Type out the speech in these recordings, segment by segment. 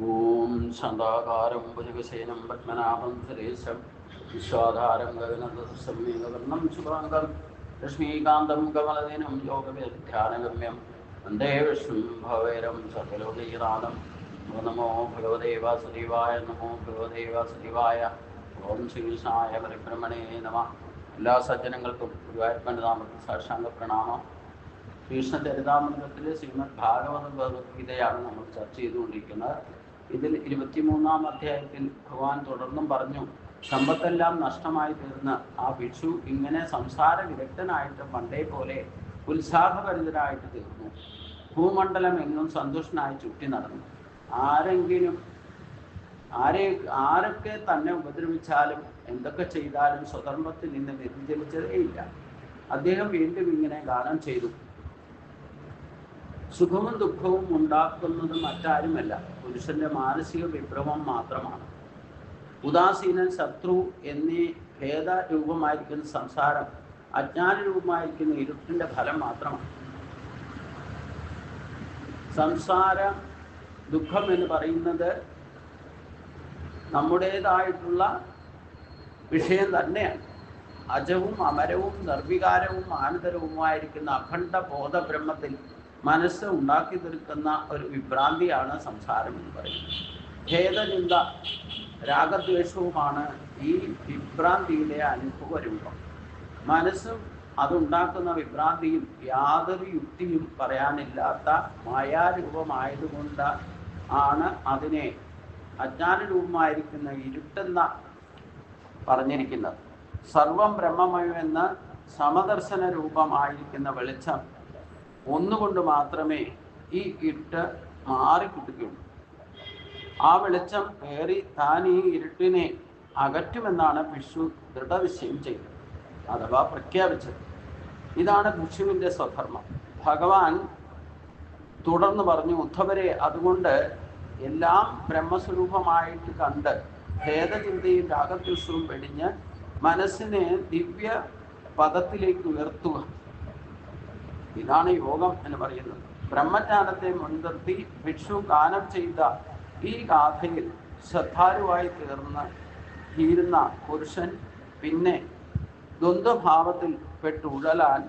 ഓം ശാന്താകാരം ഭുജഗശയനം പത്മനാഭം സുരേശം വിശ്വാധാരം ഗഗനസംവർണം ശുഭാംഗം ലക്ഷ്മീകാന്തം കമലദിനം യോഗവിധ്യാനഗമ്യം വന്ദേ വിഷ്ണും ഭവേരം സർവലോകൈനാഥം. നമോ ഭഗവതേ വാസുദേവായ, നമോ ഭഗവതേ വാസുദേവായ. ഓം ശ്രീകൃഷ്ണായ പരിബ്രഹ്മണേ നമ. എല്ലാ സജ്ജനങ്ങൾക്കും ഗുരുവായൂരപ്പൻ്റെ നാമത്തിൽ സാഷ്ടാംഗ പ്രണാമം. കൃഷ്ണ ചരിതാമൃതത്തിലെ ശ്രീമദ് ഭാഗവത ഭഗവത്ഗീതയാണ് നമ്മൾ ചർച്ച ചെയ്തുകൊണ്ടിരിക്കുന്നത്. ഇതിൽ 23-ാം അധ്യായത്തിൽ ഭഗവാൻ തുടർന്നും പറഞ്ഞു, സമ്പത്തെല്ലാം നഷ്ടമായി തീർന്ന ആ ഭിക്ഷു ഇങ്ങനെ സംസാര വിദഗ്ധനായിട്ട് പണ്ടേ പോലെ ഉത്സാഹഭരിതരായിട്ട് തീർന്നു. ഭൂമണ്ഡലം എങ്ങും സന്തുഷ്ടനായി ചുറ്റി നടന്നു. ആരൊക്കെ തന്നെ ഉപദ്രവിച്ചാലും എന്തൊക്കെ ചെയ്താലും സ്വധർമ്മത്തിൽ നിന്ന് വ്യതിചലിച്ചതേയില്ല. അദ്ദേഹം വീണ്ടും ഇങ്ങനെ ഗാനം ചെയ്തു. സുഖവും ദുഃഖവും ഉണ്ടാക്കുന്നത് മറ്റാരുമല്ല, പുരുഷന്റെ മാനസിക വിഭ്രമം മാത്രമാണ്. ഉദാസീനൻ, ശത്രു എന്നീ ഭേദരൂപമായിരിക്കുന്ന സംസാരം അജ്ഞാന രൂപമായിരിക്കുന്ന ഇരുട്ടിന്റെ ഫലം മാത്രമാണ്. സംസാര ദുഃഖം എന്ന് പറയുന്നത് നമ്മുടേതായിട്ടുള്ള വിഷയം തന്നെയാണ്. അജവും അമരവും നിർവികാരവും ആനന്ദരവുമായിരിക്കുന്ന അഖണ്ഡ ബോധബ്രഹ്മത്തിൽ മനസ്സ് ഉണ്ടാക്കി തീർക്കുന്ന ഒരു വിഭ്രാന്തിയാണ് സംസാരം എന്ന് പറയുന്നത്. ഭേദചിന്ത, രാഗദ്വേഷവുമാണ് ഈ വിഭ്രാന്തിയുടെ അനുഭവ രൂപം. മനസ്സും അതുണ്ടാക്കുന്ന വിഭ്രാന്തിയും യാതൊരു യുക്തിയും പറയാനില്ലാത്ത മായാരൂപമായതുകൊണ്ട് ആണ് അതിനെ അജ്ഞാന രൂപമായിരിക്കുന്ന ഇരുട്ടെന്ന പറഞ്ഞിരിക്കുന്നത്. സർവം ബ്രഹ്മമയമെന്ന് സമദർശന രൂപമായിരിക്കുന്ന വെളിച്ചം ഒന്നുകൊണ്ട് മാത്രമേ ഈ ഇരുട്ട് മാറിക്കിട്ടുകയുള്ളൂ. ആ വെളിച്ചം കയറി താൻ ഈ ഇരുട്ടിനെ അകറ്റുമെന്നാണ് ഭിക്ഷു ദൃഢനിശ്ചയം ചെയ്തത്, അഥവാ പ്രഖ്യാപിച്ചത്. ഇതാണ് ഭിക്ഷുവിൻ്റെ സ്വധർമ്മം. ഭഗവാൻ തുടർന്ന് പറഞ്ഞു, ഉദ്ധവരെ, അതുകൊണ്ട് എല്ലാം ബ്രഹ്മസ്വരൂപമായിട്ട് കണ്ട് ഭേദചിന്തയും രാഗദ്വേഷവും വെടിഞ്ഞ് മനസ്സിനെ ദിവ്യ പദത്തിലേക്ക് ഉയർത്തുക. ഇതാണ് യോഗം എന്ന് പറയുന്നത്. ബ്രഹ്മജ്ഞാനത്തെ മുൻനിർത്തി ഭിക്ഷു ഗാനം ചെയ്ത ഈ ഗാഥയിൽ ശ്രദ്ധാലുവായി തീരുന്ന പുരുഷൻ പിന്നെ ദ്വന്ദ്വഭാവത്തിൽ പെട്ടുഴലാൻ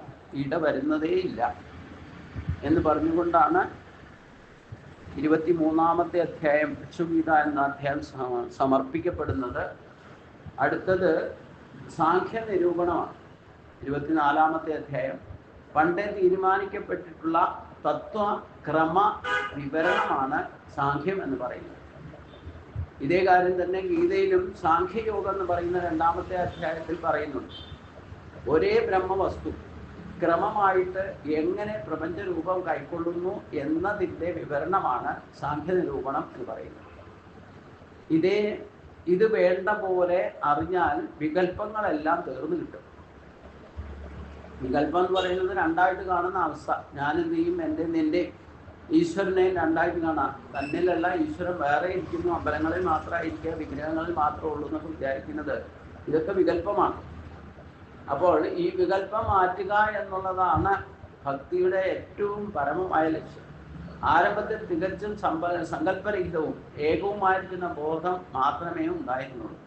ഇടവരുന്നതേയില്ല എന്ന് പറഞ്ഞുകൊണ്ടാണ് 23-ാമത്തെ അധ്യായം ഭിക്ഷുഗീത എന്ന അധ്യായം സമർപ്പിക്കപ്പെടുന്നത്. അടുത്തത് സാഖ്യ നിരൂപണമാണ്. 24-ാമത്തെ അധ്യായം പണ്ടേ തീരുമാനിക്കപ്പെട്ടിട്ടുള്ള തത്വക്രമ വിവരണമാണ് സാഖ്യം എന്ന് പറയുന്നത്. ഇതേ കാര്യം തന്നെ ഗീതയിലും സാഖ്യയോഗം എന്ന് പറയുന്ന 2-ാമത്തെ അധ്യായത്തിൽ പറയുന്നുണ്ട്. ഒരേ ബ്രഹ്മവസ്തു ക്രമമായിട്ട് എങ്ങനെ പ്രപഞ്ചരൂപം കൈക്കൊള്ളുന്നു എന്നതിൻ്റെ വിവരണമാണ് സാഖ്യ നിരൂപണം എന്ന് പറയുന്നത്. ഇത് വേണ്ട പോലെ അറിഞ്ഞാൽ വികല്പങ്ങളെല്ലാം തീർന്നു കിട്ടും. വികല്പം എന്ന് പറയുന്നത് രണ്ടായിട്ട് കാണുന്ന അവസ്ഥ. ഞാനും നീയും എൻ്റെ നിൻ്റെ ഈശ്വരനെയും രണ്ടായിട്ട് കാണാം. തന്നിലല്ല, ഈശ്വരൻ വേറെ ഇരിക്കുന്നു, അമ്പലങ്ങളിൽ മാത്രമായിരിക്കുക, വിഗ്രഹങ്ങളിൽ മാത്രമേ ഉള്ളൂ എന്നൊക്കെ വിചാരിക്കുന്നത് ഇതൊക്കെ വികല്പമാണ്. അപ്പോൾ ഈ വികല്പം മാറ്റുക എന്നുള്ളതാണ് ഭക്തിയുടെ ഏറ്റവും പരമമായ ലക്ഷ്യം. ആരംഭത്തിൽ തികച്ചും സങ്കല്പരഹിതവും ഏകവുമായിരിക്കുന്ന ബോധം മാത്രമേ ഉണ്ടായിരുന്നുള്ളൂ.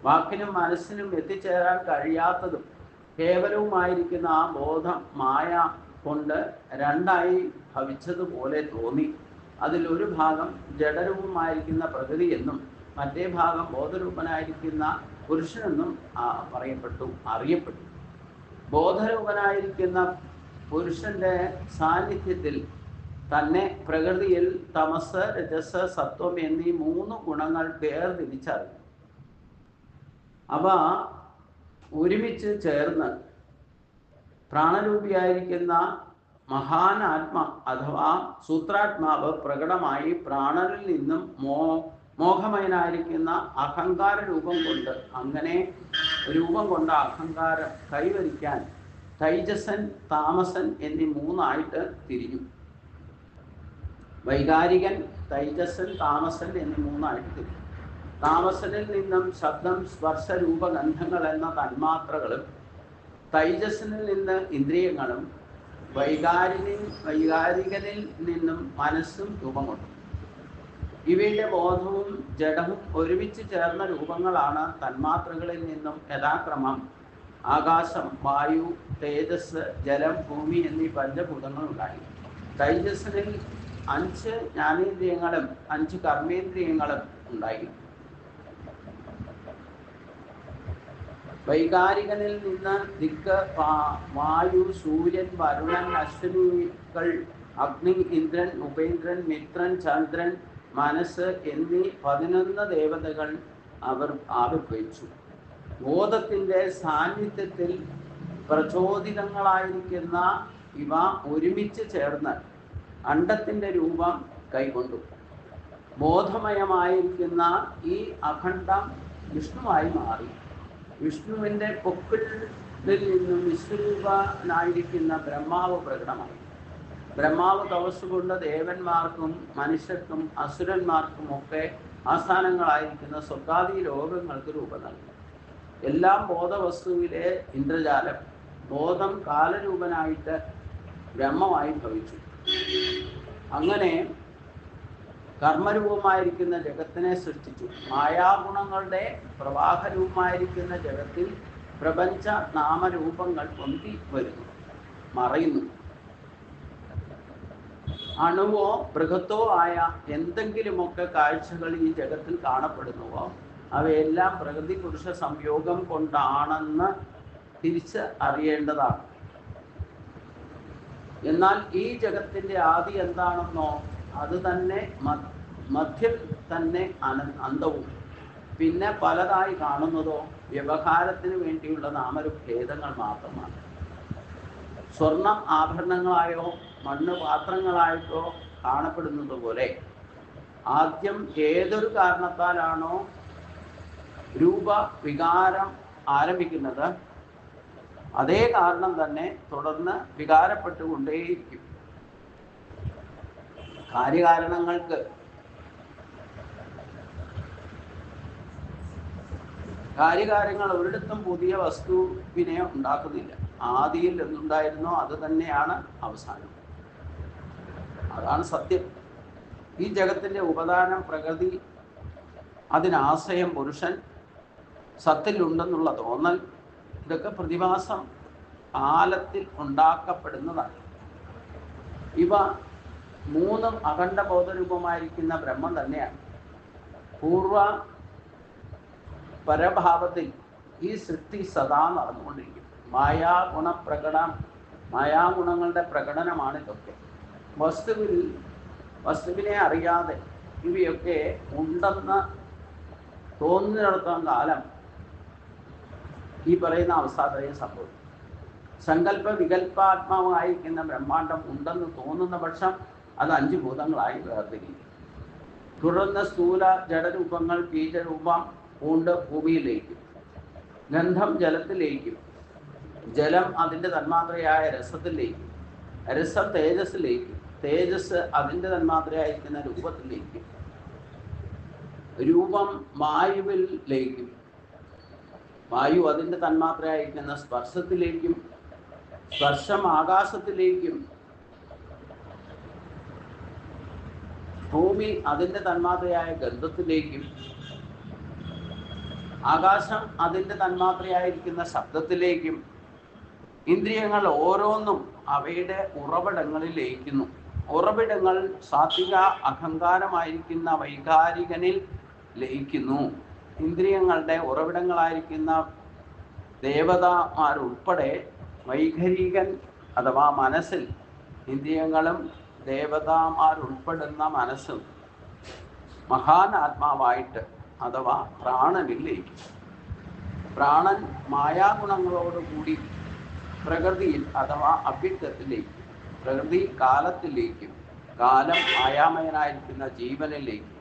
വാക്കിനും മനസ്സിനും എത്തിച്ചേരാൻ കഴിയാത്തതും കേവലവുമായിരിക്കുന്ന ആ ബോധം മായ കൊണ്ട് രണ്ടായി ഭവിച്ചതുപോലെ തോന്നി. അതിലൊരു ഭാഗം ജഡരൂപമായിരിക്കുന്ന പ്രകൃതി എന്നും മറ്റേ ഭാഗം ബോധരൂപനായിരിക്കുന്ന പുരുഷനെന്നും അറിയപ്പെട്ടു. ബോധരൂപനായിരിക്കുന്ന പുരുഷന്റെ സാന്നിധ്യത്തിൽ തന്നെ പ്രകൃതിയിൽ തമസ്, രജസ്, സത്വം എന്നീ 3 ഗുണങ്ങൾ വേർതിരിച്ചറിഞ്ഞു. അവ ഒരുമിച്ച് ചേർന്ന് പ്രാണരൂപിയായിരിക്കുന്ന മഹാനാത്മ അഥവാ സൂത്രാത്മാവ് പ്രകടമായി പ്രാണനിൽ നിന്നും മോഹമയനായിരിക്കുന്ന അഹങ്കാര രൂപം കൊണ്ട് അഹങ്കാരം കൈവരിക്കാൻ തൈജസൻ, താമസൻ എന്നീ 3ആയിട്ട് തിരിഞ്ഞു. വൈകാരികൻ, തൈജസൻ, താമസൻ എന്നീ 3ആയിട്ട് തിരിഞ്ഞു. താമസനിൽ നിന്നും ശബ്ദം, സ്പർശ, രൂപഗന്ധങ്ങൾ എന്ന തന്മാത്രകളും, തൈജസ്സിനിൽ നിന്ന് ഇന്ദ്രിയങ്ങളും, വൈകാരികനിൽ നിന്നും മനസ്സും രൂപം കൊണ്ടു. ഇവയുടെ ബോധവും ജഡവും ഒരുമിച്ച് ചേർന്ന രൂപങ്ങളാണ് തന്മാത്രകളിൽ നിന്നും യഥാക്രമം ആകാശം, വായു, തേജസ്, ജലം, ഭൂമി എന്നീ പഞ്ചഭൂതങ്ങൾ ഉണ്ടായി. തൈജസ്സിൽ 5 ജ്ഞാനേന്ദ്രിയങ്ങളും 5 കർമ്മേന്ദ്രിയങ്ങളും ഉണ്ടായി. വൈകാരികനിൽ നിന്ന് ദിക്ക്, വായു, സൂര്യൻ, വരുണൻ, അശ്വിനികൾ, അഗ്നി, ഇന്ദ്രൻ, ഉപേന്ദ്രൻ, മിത്രൻ, ചന്ദ്രൻ, മനസ്സ് എന്നീ 11 ദേവതകൾ അവർ ആവിർഭവിച്ചു. ബോധത്തിൻ്റെ സാന്നിധ്യത്തിൽ പ്രചോദിതങ്ങളായിരിക്കുന്ന ഇവ ഒരുമിച്ച് ചേർന്ന് അണ്ഡത്തിൻ്റെ രൂപം കൈക്കൊണ്ടു. ബോധമയമായിരിക്കുന്ന ഈ അഖണ്ഡം വിഷ്ണുവായി മാറി. വിഷ്ണുവിൻ്റെ പൊക്കിളിൽ നിന്നും വിശ്വരൂപനായിരിക്കുന്ന ബ്രഹ്മാവ് പ്രകടമായി. ബ്രഹ്മാവ് തപസ്സുകൊണ്ട് ദേവന്മാർക്കും മനുഷ്യർക്കും അസുരന്മാർക്കും ഒക്കെ ആസ്ഥാനങ്ങളായിരിക്കുന്ന സ്വർഗാദി ലോകങ്ങൾക്ക് രൂപം നൽകി. എല്ലാം ബോധവസ്തുവിലെ ഇന്ദ്രജാലം. ബോധം കാലരൂപനായിട്ട് ബ്രഹ്മമായി ഭവിച്ചു. അങ്ങനെ കർമ്മരൂപമായിരിക്കുന്ന ജഗത്തിനെ സൃഷ്ടിച്ചു. മായാഗുണങ്ങളുടെ പ്രവാഹരൂപമായിരിക്കുന്ന ജഗത്തിൽ പ്രപഞ്ച നാമരൂപങ്ങൾ പൊന്തി വരുന്നു, മറയുന്നു. അണുവോ ബൃഹത്തോ ആയ എന്തെങ്കിലുമൊക്കെ കാഴ്ചകൾ ഈ ജഗത്തിൽ കാണപ്പെടുന്നുവോ അവയെല്ലാം പ്രകൃതി പുരുഷ സംയോഗം കൊണ്ടാണെന്ന് തിരിച്ച് അറിയേണ്ടതാണ്. എന്നാൽ ഈ ജഗത്തിൻ്റെ ആദി എന്താണെന്നോ അത് തന്നെ മധ്യം തന്നെ അന്തവും പിന്നെ പലതായി കാണുന്നതോ വ്യവഹാരത്തിന് വേണ്ടിയുള്ള നാമരൂപഭേദങ്ങൾ മാത്രമാണ്. സ്വർണം ആഭരണങ്ങളായോ മണ്ണ് പാത്രങ്ങളായിട്ടോ കാണപ്പെടുന്നത് പോലെ ആദ്യം ഏതൊരു കാരണത്താലാണോ രൂപ വികാരം ആരംഭിക്കുന്നത് അതേ കാരണം തന്നെ തുടർന്ന് വികാരപ്പെട്ടുകൊണ്ടേയിരിക്കും. കാര്യകാര്യങ്ങൾ ഒരിടത്തും പുതിയ വസ്തുവിനെ ഉണ്ടാക്കുന്നില്ല. ആദിയിൽ എന്തുണ്ടായിരുന്നോ അത് തന്നെയാണ് അവസാനം. അതാണ് സത്യം. ഈ ജഗത്തിൻ്റെ ഉപദാനം പ്രകൃതി, അതിനാശ്രയം പുരുഷൻ, സത്തിലുണ്ടെന്നുള്ള തോന്നൽ, ഇതൊക്കെ പ്രതിഭാസം കാലത്തിൽ ഉണ്ടാക്കപ്പെടുന്നതാണ്. ഇവ 3 അഖണ്ഡ ബോധരൂപമായിരിക്കുന്ന ബ്രഹ്മം തന്നെയാണ്. പൂർവ പരഭാവത്തിൽ ഈ സൃഷ്ടി സദാ നടന്നുകൊണ്ടിരിക്കും. മായാഗുണങ്ങളുടെ പ്രകടനമാണ് ഇതൊക്കെ. വസ്തുവിനെ അറിയാതെ ഇവയൊക്കെ ഉണ്ടെന്ന് തോന്നുന്നിടത്തോളം കാലം ഈ പറയുന്ന അവസ്ഥാത്രയം സംഭവിക്കും. സങ്കല്പ വികല്പാത്മാവായിരിക്കുന്ന ബ്രഹ്മാണ്ടം ഉണ്ടെന്ന് തോന്നുന്ന പക്ഷം അത് 5 ഭൂതങ്ങളായി വേർതിരിക്കും. തുടർന്ന് സ്ഥൂല ജഡരൂപങ്ങൾ ബീജരൂപം പൂണ്ട് ഭൂമിയിലേക്കും, ഗന്ധം ജലത്തിലേക്കും, ജലം അതിൻ്റെ തന്മാത്രയായ രസത്തിലേക്കും, രസം തേജസ്സിലേക്കും, തേജസ് അതിൻ്റെ തന്മാത്രയായിരിക്കുന്ന രൂപത്തിലേക്കും, രൂപം വായുവിൽ ലയിക്കും, വായു അതിൻ്റെ തന്മാത്രയായിരിക്കുന്ന സ്പർശത്തിലേക്കും, സ്പർശം ആകാശത്തിലേക്കും, ഭൂമി അതിൻ്റെ തന്മാത്രയായ ഗന്ധത്തിലേക്കും, ആകാശം അതിൻ്റെ തന്മാത്രയായിരിക്കുന്ന ശബ്ദത്തിലേക്കും, ഇന്ദ്രിയങ്ങൾ ഓരോന്നും അവയുടെ ഉറവിടങ്ങളിൽ ലയിക്കുന്നു. ഉറവിടങ്ങൾ സാത്വിക അഹങ്കാരമായിരിക്കുന്ന വൈകാരികനിൽ ലയിക്കുന്നു. ഇന്ദ്രിയങ്ങളുടെ ഉറവിടങ്ങളായിരിക്കുന്ന ദേവതാമാരുൾപ്പെടെ വൈഖരികൻ അഥവാ മനസ്സിൽ, ഇന്ദ്രിയങ്ങളും ദേവതാമാരുൾപ്പെടുന്ന മനസ്സും മഹാൻ ആത്മാവായിട്ട് അഥവാ പ്രാണനിൽ ലയിക്കും. പ്രാണൻ മായാഗുണങ്ങളോടുകൂടി പ്രകൃതിയിൽ അഥവാ അവ്യക്തത്തിലേക്കും, പ്രകൃതി കാലത്തിലേക്കും, കാലം മായാമയനായിരിക്കുന്ന ജീവനിലേക്കും.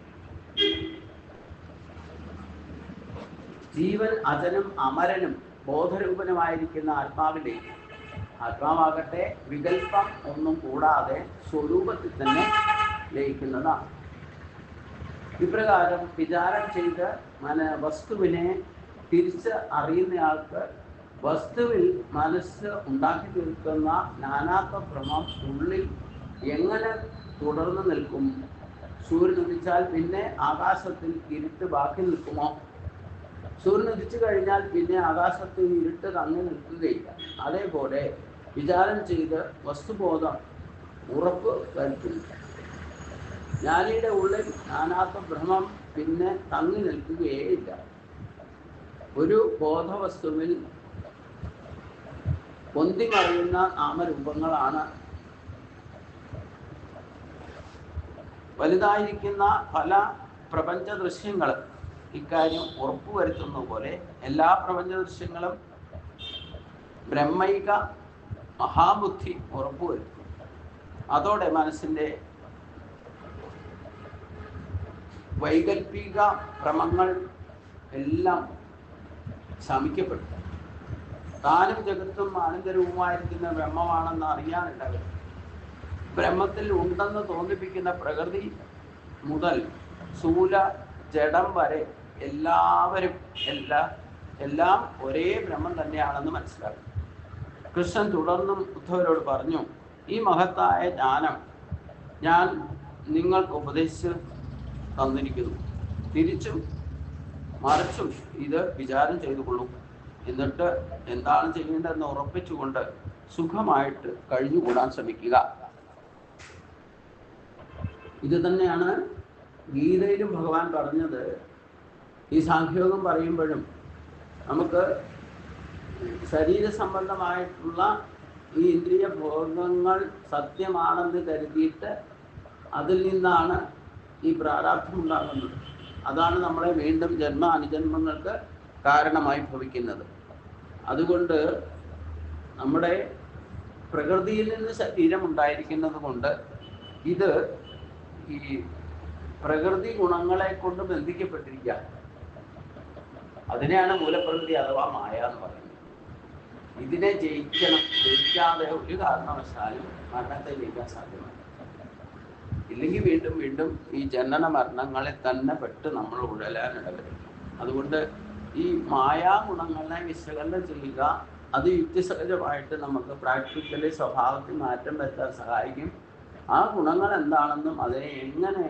ജീവൻ അജനും അമരനും ബോധരൂപനുമായിരിക്കുന്ന ആത്മാവിലേക്ക്, ആത്മാവാകട്ടെ വികല്പം ഒന്നും കൂടാതെ സ്വരൂപത്തിൽ തന്നെ ലയിക്കുന്നതാണ്. ഇപ്രകാരം വിചാരം ചെയ്ത് വസ്തുവിനെ തിരിച്ച് അറിയുന്നയാൾക്ക് വസ്തുവിൽ മനസ്സ് ഉണ്ടാക്കി തീർക്കുന്ന നാനാത്വ ഭ്രമം ഉള്ളിൽ എങ്ങനെ തുടർന്നു നിൽക്കും? സൂര്യൻ ഉദിച്ചാൽ പിന്നെ ആകാശത്തിൽ ഇരുട്ട് ബാക്കി നിൽക്കുമോ? സൂര്യൻ ഉദിച്ചു കഴിഞ്ഞാൽ പിന്നെ ആകാശത്തിൽ ഇരുട്ട് തങ്ങി നിൽക്കുകയില്ല. അതേപോലെ വിചാരം ചെയ്ത് വസ്തുബോധം ഉറപ്പ് വരുത്തുന്നു. ജ്ഞാനിയുടെ ഉള്ളിൽ നാനാത്വ ഭ്രമം പിന്നെ തങ്ങി നിൽക്കുകയില്ല. ഒരു ബോധവസ്തുവിൽ പൊന്തിമറിയുന്ന നാമരൂപങ്ങളാണ് വലുതായിരിക്കുന്ന പല പ്രപഞ്ച ദൃശ്യങ്ങളും ഇക്കാര്യം ഉറപ്പുവരുത്തുന്ന പോലെ എല്ലാ പ്രപഞ്ച ദൃശ്യങ്ങളും ബ്രഹ്മൈക മഹാബുദ്ധി ഉറപ്പുവരുത്തും. അതോടെ മനസ്സിൻ്റെ വൈകൽപ്പിക ഭ്രമങ്ങൾ എല്ലാം ശമിക്കപ്പെടും. താനും ജഗത്തും ആനന്ദരൂപമായിരിക്കുന്ന ബ്രഹ്മമാണെന്ന് അറിയാനുണ്ടാകും. ബ്രഹ്മത്തിൽ ഉണ്ടെന്ന് തോന്നിപ്പിക്കുന്ന പ്രകൃതി മുതൽ സ്ഥൂല ജഡം വരെ എല്ലാം ഒരേ ബ്രഹ്മം തന്നെയാണെന്ന് മനസ്സിലാക്കും. കൃഷ്ണൻ തുടർന്നും ഉദ്ധവരോട് പറഞ്ഞു, ഈ മഹത്തായ ജ്ഞാനം ഞാൻ നിങ്ങൾക്ക് ഉപദേശിച്ച് തന്നിരിക്കുന്നു. തിരിച്ചും മറിച്ചും ഇത് വിചാരം ചെയ്തുകൊള്ളൂ. എന്നിട്ട് എന്താണ് ചെയ്യേണ്ടതെന്ന് ഉറപ്പിച്ചുകൊണ്ട് സുഖമായിട്ട് കഴിഞ്ഞുകൂടാൻ ശ്രമിക്കുക. ഇത് തന്നെയാണ് ഗീതയിലും ഭഗവാൻ പറഞ്ഞത്. ഈ സാഖ്യയോഗം പറയുമ്പോഴും നമുക്ക് ശരീര സംബന്ധമായിട്ടുള്ള ഈ ഇന്ദ്രിയ ഭോഗങ്ങൾ സത്യമാണെന്ന് കരുതിയിട്ട് അതിൽ നിന്നാണ് ഈ പ്രാരാബ്ധം ഉണ്ടാകുന്നത്. അതാണ് നമ്മളെ വീണ്ടും ജന്മ അനുജന്മങ്ങൾക്ക് കാരണമായി ഭവിക്കുന്നത്. അതുകൊണ്ട് നമ്മുടെ പ്രകൃതിയിൽ നിന്ന് ശരീരം ഉണ്ടായിരിക്കുന്നത് കൊണ്ട് ഇത് ഈ പ്രകൃതി ഗുണങ്ങളെ കൊണ്ട് ബന്ധിക്കപ്പെട്ടിരിക്കുക. അതിനെയാണ് മൂലപ്രകൃതി അഥവാ മായ എന്ന് പറയുന്നത്. ഇതിനെ ജയിക്കാതെ ഒരു കാരണവശാലും മരണത്തെ ജയിക്കാൻ സാധ്യമല്ല. ഇല്ലെങ്കിൽ വീണ്ടും വീണ്ടും ഈ ജനന മരണങ്ങളിൽ തന്നെ പെട്ട് നമ്മൾ ഉഴലാനിടവരും. അതുകൊണ്ട് ഈ മായാ ഗുണങ്ങളെ വിശകലനം ചെയ്യുക, അത് യുക്തിസഹജമായിട്ട് നമുക്ക് പ്രാക്ടിക്കലി സ്വഭാവത്തിൽ മാറ്റം വരുത്താൻ സഹായിക്കും. ആ ഗുണങ്ങൾ എന്താണെന്നും അതിനെ എങ്ങനെ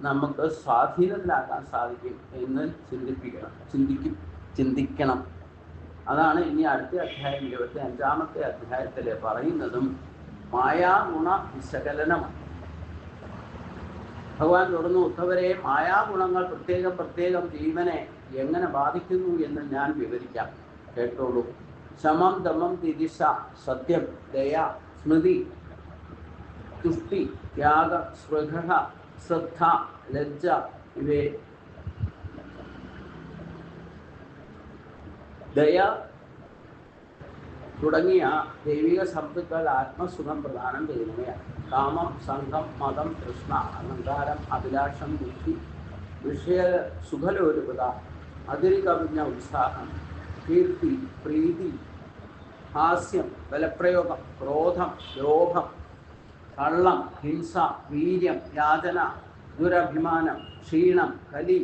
നമുക്ക് സ്വാധീനത്തിലാക്കാൻ സാധിക്കും എന്ന് ചിന്തിക്കണം. അതാണ് ഇനി അടുത്ത അധ്യായം 25-ാമത്തെ അധ്യായത്തിൽ പറയുന്നതും മായാഗുണ വിശകലനമാണ്. ഭഗവാൻ തുടർന്ന്, ഉദ്ധവരെ, മായാഗുണങ്ങൾ പ്രത്യേകം ജീവനെ എങ്ങനെ ബാധിക്കുന്നു എന്ന് ഞാൻ വിവരിക്കാം, കേട്ടോളൂ. ശമം, ദമം, തിരിശ, സത്യം, ദയ, സ്മൃതി, തുഷ്ടി, ത്യാഗം, സ്പൃഹ, ശ്രദ്ധ, ലജ്ജ ഇവയെ ദയ തുടങ്ങിയ ദൈവിക സമ്പത്തുക്കൾ ആത്മസുഖം പ്രദാനം ചെയ്യുന്നവയാണ്. കാമം, സംഘം, മതം, തൃഷ്ണ, അഹങ്കാരം, അഭിലാഷം, ബുദ്ധി, വിഷയ സുഖലോലുപത, അതിരുകവിഞ്ഞ ഉത്സാഹം, കീർത്തി, പ്രീതി, ഹാസ്യം, ബലപ്രയോഗം, ക്രോധം, ലോഭം, കള്ളം, ഹിംസ, വീര്യം, യാചന, ദുരഭിമാനം, ക്ഷീണം, കലി,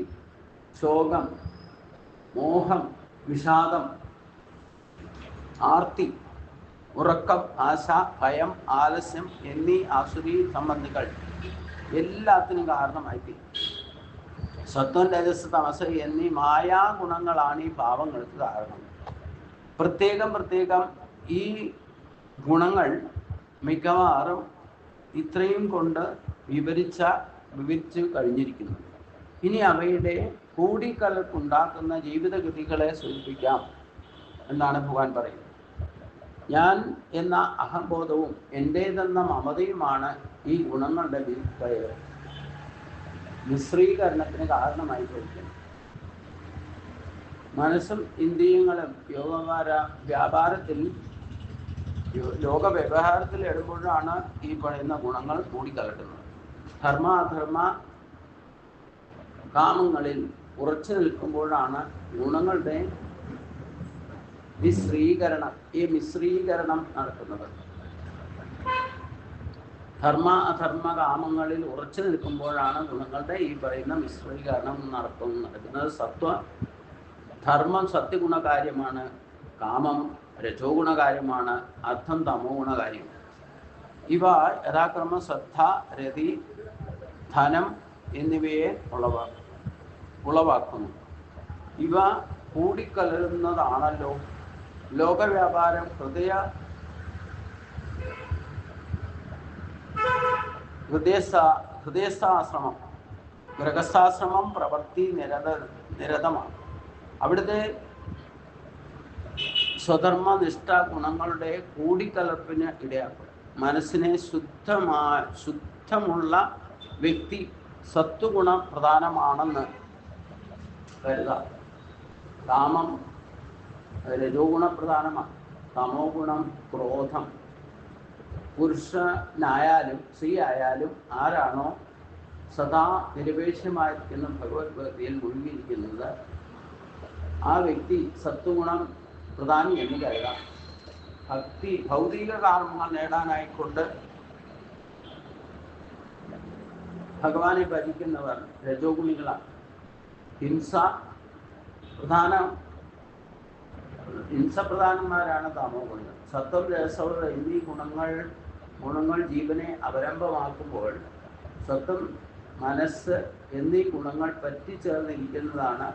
ശോകം, മോഹം, വിഷാദം, ആർത്തി, ഉറക്കം, ആശ, ഭയം, ആലസ്യം എന്നീ ആസുരീ സംബന്ധികൾ എല്ലാത്തിനും കാരണമായിത്തീരും. സത്വം, രജസ്, തമസ് എന്നീ മായാ ഗുണങ്ങളാണ് ഈ ഭാവങ്ങൾക്ക് കാരണം. പ്രത്യേകം ഈ ഗുണങ്ങൾ മിക്കവാറും ഇത്രയും കൊണ്ട് വിവരിച്ചു കഴിഞ്ഞിരിക്കുന്നു. ഇനി അവയുടെ കൂടിക്കലർപ്പുണ്ടാക്കുന്ന ജീവിതഗതികളെ സൂചിപ്പിക്കാം എന്നാണ് ഭഗവാൻ പറയുന്നത്. ഞാൻ എന്ന അഹംബോധവും എൻ്റേതെന്ന മമതയുമാണ് ഈ ഗുണങ്ങളുടെ മിശ്രീകരണത്തിന് കാരണമായി ഭവിക്കുന്നത്. മനസ്സും ഇന്ദ്രിയങ്ങളും ലോക വ്യവഹാരത്തിൽ ഇടുമ്പോഴാണ് ഈ പറയുന്ന ഗുണങ്ങൾ കൂടിക്കലട്ടുന്നത്. ധർമ്മ അധർമ്മ കാമങ്ങളിൽ ഉറച്ചു നിൽക്കുമ്പോഴാണ് ഗുണങ്ങളുടെ മിശ്രീകരണം നടക്കുന്നത്. ധർമ്മ അധർമ്മ കാമങ്ങളിൽ ഉറച്ചു നിൽക്കുമ്പോഴാണ് ഗുണങ്ങളുടെ ഈ പറയുന്ന മിശ്രീകരണം നടക്കുന്നത്. ധർമ്മം സത്യഗുണകാര്യമാണ്, കാമം രജോ ഗുണകാര്യമാണ്, അർത്ഥം തമോ ഗുണകാര്യമാണ്. ഇവ യഥാക്രമം ശ്രദ്ധ, രതി, ധനം, എന്നിവയെ ഉളവാക്കുന്നു. ഇവ കൂടിക്കലരുന്നതാണല്ലോ ലോകവ്യാപാരം, ഹൃദയസ്ഥാശ്രമം, ഗൃഹസ്ഥാശ്രമം പ്രവൃത്തി നിരതമാണ്. അവിടുത്തെ സ്വധർമ്മനിഷ്ഠ ഗുണങ്ങളുടെ കൂടിക്കലർപ്പിന് ഇടയാക്കും. മനസ്സിനെ ശുദ്ധമുള്ള വ്യക്തി സത്വഗുണ പ്രധാനമാണെന്ന് കരുതാം. കാമം രജോ ഗുണപ്രധാനമാണ്. തമോ ഗുണം ക്രോധം. പുരുഷനായാലും സ്ത്രീ ആയാലും ആരാണോ സദാ നിരപേക്ഷമായിരിക്കുന്ന ഭഗവത്ഗീതയിൽ മുഴുകിയിരിക്കുന്നത് ആ വ്യക്തി സത്വഗുണം പ്രധാനി എന്ന് കരുതാം. ഭൗതിക കാരണങ്ങൾ നേടാനായിക്കൊണ്ട് ഭഗവാനെ ഭജിക്കുന്നവർ രജോ ഗുണികളാണ്. ഹിംസപ്രധാനന്മാരാണ് തമോ ഗുണികൾ. സത്വം രസവ എന്നീ ഗുണങ്ങൾ ജീവനെ അവലംബമാക്കുമ്പോൾ സത്വം മനസ്സ് എന്നീ ഗുണങ്ങൾ പറ്റിച്ചേർന്നിരിക്കുന്നതാണ്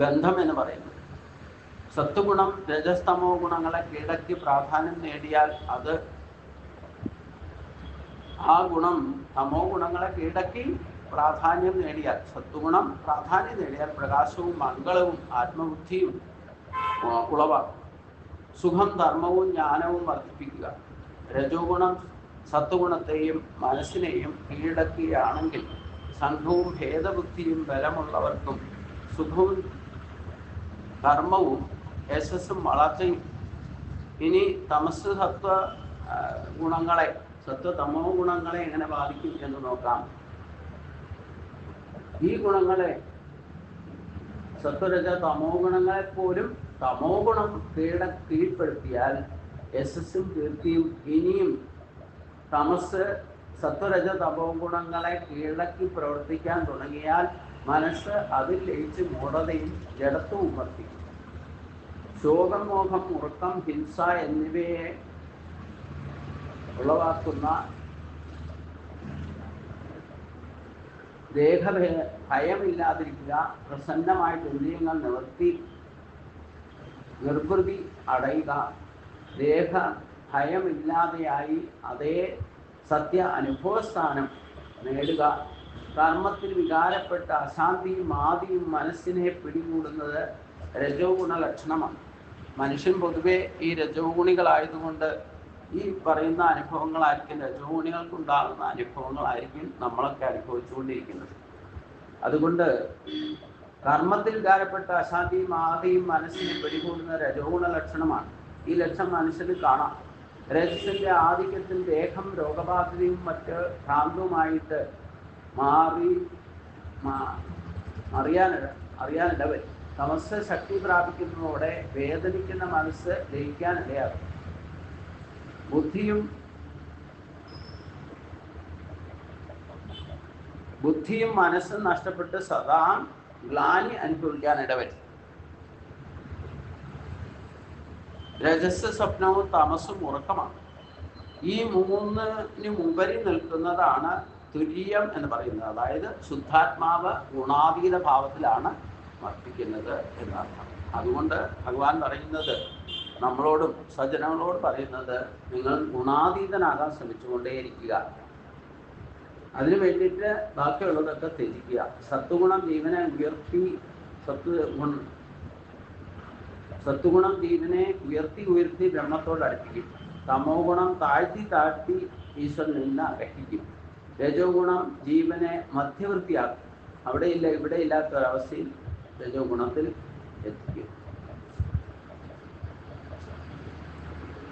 ബന്ധം എന്ന് പറയുന്നത്. സത്വഗുണം രജസ്തമോ ഗുണങ്ങളെ കീഴടക്കി പ്രാധാന്യം നേടിയാൽ ആ ഗുണം തമോ ഗുണങ്ങളെ കീഴടക്കി പ്രാധാന്യം നേടിയാൽ, സത്വഗുണം പ്രാധാന്യം നേടിയാൽ പ്രകാശവും മംഗളവും ആത്മബുദ്ധിയും ഉളവാക്കും. സുഖം, ധർമ്മവും ജ്ഞാനവും വർദ്ധിപ്പിക്കുക. രജോ ഗുണം സത്വഗുണത്തെയും മനസ്സിനെയും കീഴടക്കുകയാണെങ്കിൽ സംഘവും ഭേദബുദ്ധിയും ബലമുള്ളവർക്കും സുഖവും ധർമ്മവും യശസ്സും വളർച്ചയും. ഇനി തമസ് സത്വതമോ ഗുണങ്ങളെ എങ്ങനെ ബാധിക്കും എന്ന് നോക്കാം. ഈ ഗുണങ്ങളെ സത്വരജ തമോ ഗുണങ്ങളെ പോലും തമോ ഗുണം കീഴ്പ്പെടുത്തിയാൽ യശസ്സും കീർത്തിയും. ഇനിയും തമസ് സത്വരജ തമോ ഗുണങ്ങളെ കീഴടക്കി പ്രവർത്തിക്കാൻ തുടങ്ങിയാൽ മനസ്സ് അതിൽ ലയിച്ച് മൂഢതയും ജഡത്വവും വർദ്ധിക്കും. ശോകം, മോഹം, ഉറക്കം, ഹിംസ എന്നിവയെ ഉളവാക്കുന്ന ഭയമില്ലാതിരിക്കുക. പ്രസന്നമായിട്ട് ഇന്ദ്രിയങ്ങൾ നിർവൃതി അടയുക. ദേഹ ഭയമില്ലാതെയായി അതേ സത്യ അനുഭവസ്ഥാനം നേടുക. കർമ്മത്തിൽ വികാരപ്പെട്ട അശാന്തിയും ആദിയും മനസ്സിനെ പിടികൂടുന്നത് രജോ ഗുണ ലക്ഷണമാണ്. മനുഷ്യൻ പൊതുവെ ഈ രജോ ഗുണികളായതുകൊണ്ട് ഈ പറയുന്ന അനുഭവങ്ങളായിരിക്കും, രജോ ഗുണികൾക്കുണ്ടാകുന്ന അനുഭവങ്ങളായിരിക്കും നമ്മളൊക്കെ അനുഭവിച്ചുകൊണ്ടിരിക്കുന്നത്. അതുകൊണ്ട് കർമ്മത്തിൽ വികാരപ്പെട്ട അശാന്തിയും ആദിയും മനസ്സിനെ പിടികൂടുന്ന രജോ ഗുണ ലക്ഷണമാണ്. ഈ ലക്ഷണം മനുഷ്യന് കാണാം. രജസിന്റെ ആധിക്യത്തിൽ ദേഹം രോഗബാധിതയും മറ്റ് ഭ്രാന്തവുമായിട്ട് അറിയാനിടവരും. തമസ് ശക്തി പ്രാപിക്കുന്നതോടെ വേദനിക്കുന്ന മനസ്സ് ലയിക്കാനിടയാകും. ബുദ്ധിയും മനസ്സും നഷ്ടപ്പെട്ട് സദാ ഗ്ലാനി അനുഭവിക്കാനിടവരും. രജസ് സ്വപ്നവും തമസും ഉറക്കമാണ്. ഈ മൂന്നിന് മുമ്പരി നിൽക്കുന്നതാണ് തുര്യം എന്ന് പറയുന്നത്. അതായത് ശുദ്ധാത്മാവ് ഗുണാതീത ഭാവത്തിലാണ് വർത്തിക്കുന്നത് എന്നർത്ഥം. അതുകൊണ്ട് ഭഗവാൻ പറയുന്നത്, നമ്മളോടും സജ്ജനങ്ങളോട് പറയുന്നത്, നിങ്ങൾ ഗുണാതീതനാകാൻ ശ്രമിച്ചുകൊണ്ടേയിരിക്കുക. അതിനു വേണ്ടിയിട്ട് ബാക്കിയുള്ളതൊക്കെ ത്യജിക്കുക. സത്വഗുണം ജീവനെ ഉയർത്തി ബ്രഹ്മത്തോട് അടുപ്പിക്കും. തമോ ഗുണം താഴ്ത്തി ഈശ്വരനിൽ നിന്ന് അകറ്റിക്കും. രജോ ഗുണം ജീവനെ മധ്യവൃത്തിയാക്കും. അവിടെയില്ല ഇവിടെ ഇല്ലാത്ത ഒരവസ്ഥയിൽ രജോ ഗുണത്തിൽ എത്തിക്കും.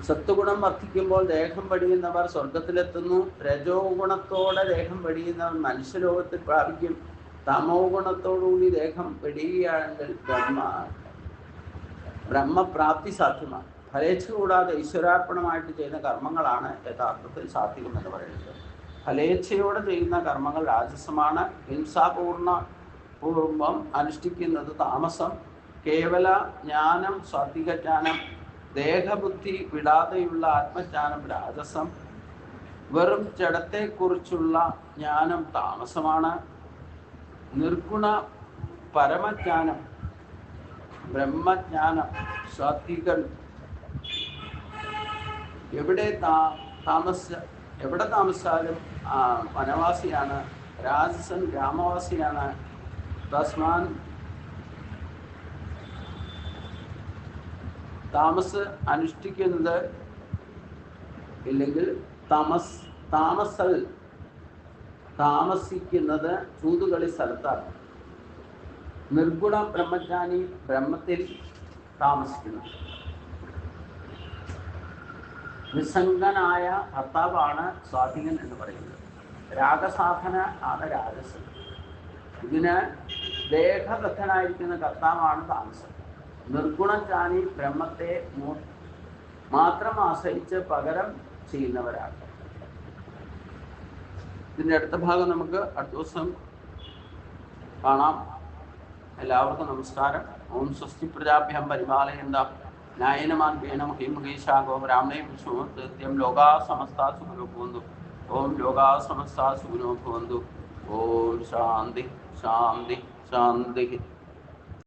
സത്വഗുണം വർദ്ധിക്കുമ്പോൾ ദേഹം വെടിയുന്നവർ സ്വർഗത്തിലെത്തുന്നു. രജോ ഗുണത്തോടെ ദേഹം വെടിയുന്നവർ മനുഷ്യലോകത്തിൽ പ്രാപിക്കും. തമോ ഗുണത്തോടുകൂടി ദേഹം വെടിയുകയാണെങ്കിൽ ബ്രഹ്മപ്രാപ്തി സാധ്യമാണ്. ഫലേച്ഛ കൂടാതെ ഈശ്വരാർപ്പണമായിട്ട് ചെയ്യുന്ന കർമ്മങ്ങളാണ് യഥാർത്ഥത്തിൽ സാത്വികം എന്ന് പറയുന്നത്. ഫലേച്ഛയോടെ ചെയ്യുന്ന കർമ്മങ്ങൾ രാജസമാണ്. ഹിംസാപൂർവം അനുഷ്ഠിക്കുന്നത് താമസം. കേവല ജ്ഞാനം സാത്വിക ജ്ഞാനം. ദേഹബുദ്ധി വിടാതെയുള്ള ആത്മജ്ഞാനം രാജസം, വെറും ജഡത്തെക്കുറിച്ചുള്ള ജ്ഞാനം താമസമാണ്. നിർഗുണ പരമജ്ഞാനം ബ്രഹ്മജ്ഞാനം സാത്വികൻ. എവിടെ താമസിച്ചാലും വനവാസിയാണ്. രാജസൻ ഗ്രാമവാസിയാണ്. തസ്മാൻ താമസ് അനുഷ്ഠിക്കുന്നത് ഇല്ലെങ്കിൽ താമസിക്കുന്നത് ചൂതുകളി സ്ഥലത്താണ്. നിർഗുണ ബ്രഹ്മജ്ഞാനി ബ്രഹ്മത്തിൽ താമസിക്കുന്നു. നിസ്സംഗനായ ഭർത്താവാണ് സ്വാധീനൻ എന്ന് പറയുന്നത്. രാഗസാധന ആണ് രാജസ്. ഇതിന് ദേഹബദ്ധനായിരിക്കുന്ന കർത്താവാണ് താമസം. നിർഗുണജ്ഞാനി ബ്രഹ്മത്തെ മാത്രം ആശ്രയിച്ച് പകരം ചെയ്യുന്നവരാണ്. ഇതിൻ്റെ അടുത്ത ഭാഗം നമുക്ക് അടുത്ത ദിവസം കാണാം. എല്ലാവർക്കും നമസ്കാരം. ഓം സ്വസ്തി പ്രജാഭ്യം പരിപാലയന്താം ന്യായനമാൻ വേണം ഹിമഹീശാഗോ ബ്രാഹ്മണേ വിഷ്ണു ലോകാ സമസ്താ സുഖിനോ ഭവന്തു. ഓം ലോകാ സമസ്താ സുഖിനോ ഭവന്തു. ഓം ശാന്തി ശാന്തി ശാന്തി.